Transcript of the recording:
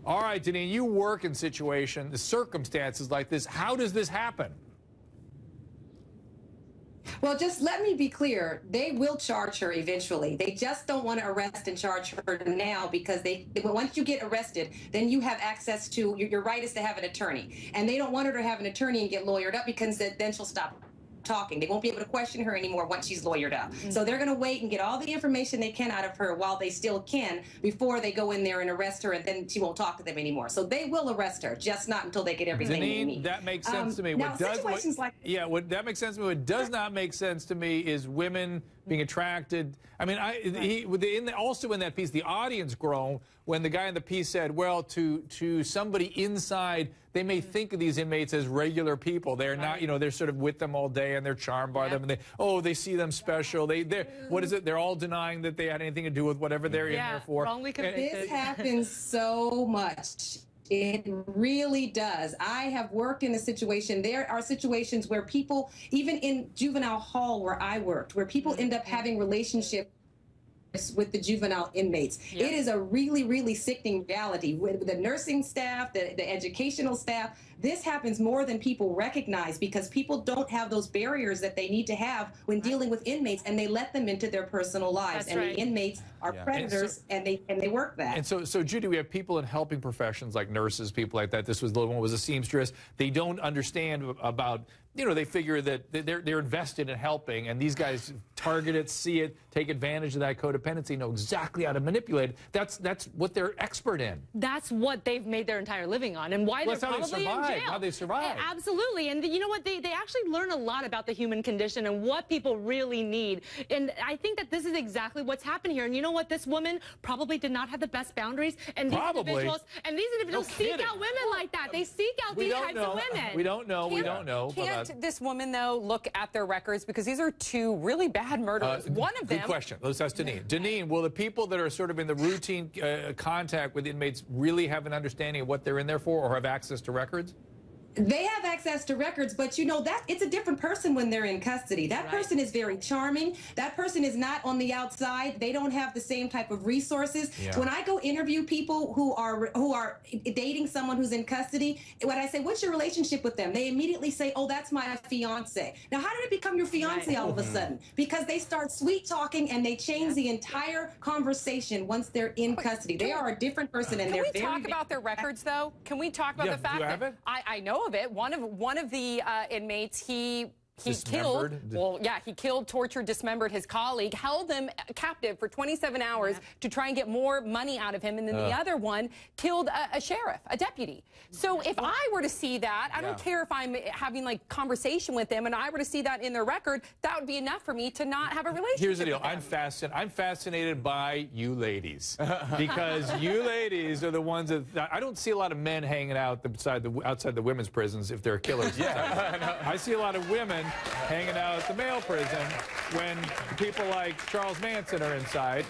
All right, Deneen, you work in the circumstances like this. How does this happen? Well, just let me be clear. They will charge her eventually. They just don't want to arrest and charge her now because once you get arrested, then you have access to, your right is to have an attorney. And they don't want her to have an attorney and get lawyered up because then she'll stop talking. They won't be able to question her anymore once she's lawyered up. So they're going to wait and get all the information they can out of her while they still can before they go in there and arrest her, and then she won't talk to them anymore. So they will arrest her, just not until they get everything they need. That makes sense to me. Now, that makes sense to me. What does not make sense to me is women being attracted. I mean, also in that piece, the audience groaned when the guy in the piece said, well, to somebody inside, they may think of these inmates as regular people. They're not, they're sort of with them all day and they're charmed by them. And they see them special. What is it? They're all denying that they had anything to do with whatever they're in there for. Wrongly convicted. This happens so much. It really does. I have worked in a situation. There are situations where people, even in juvenile hall where I worked, where people end up having relationships with the juvenile inmates. It is a really, really sickening reality. With the nursing staff, the educational staff, this happens more than people recognize because people don't have those barriers that they need to have when dealing with inmates, and they let them into their personal lives. The inmates are predators, and they work that. And so Judy, we have people in helping professions like nurses, people like that. This was the one was a seamstress. They don't understand about, they figure that they're invested in helping, and these guys target it, see it, take advantage of that codependency, know exactly how to manipulate it. That's what they're expert in. That's what they've made their entire living on, and why they're probably in jail. How they survive. Absolutely. And you know what? They actually learn a lot about the human condition and what people really need. And I think that this is exactly what's happened here. And you know what? This woman probably did not have the best boundaries. And these individuals seek out women like that. They seek out these types of women. We don't know. Can't this woman, though, look at their records? Because these are two really bad murderers. One of them... Good question. Let's ask Deneen. Deneen, will the people that are sort of in the routine contact with inmates really have an understanding of what they're in there for or have access to records? They have access to records, but that it's a different person when they're in custody. That person is very charming. That person is not on the outside. They don't have the same type of resources. When I go interview people who are dating someone who's in custody, when I say, what's your relationship with them? They immediately say, oh, that's my fiance. Now, how did it become your fiance all of a sudden? Because they start sweet talking and they change the entire conversation once they're in custody. They are a different person, and they're very... Can we talk about their records, though? Can we talk about the fact that I know of it? One of the inmates, he killed, he killed, tortured, dismembered his colleague, held him captive for 27 hours to try and get more money out of him, and then the other one killed a sheriff, a deputy. So if I were to see that, I don't care if I'm having like conversation with them, and I were to see that in their record, that would be enough for me to not have a relationship. Here's the deal. I'm fascinated by you ladies because you ladies are the ones that I don't see a lot of men hanging out outside the women's prisons if they're killers. I see a lot of women hanging out at the male prison when people like Charles Manson are inside.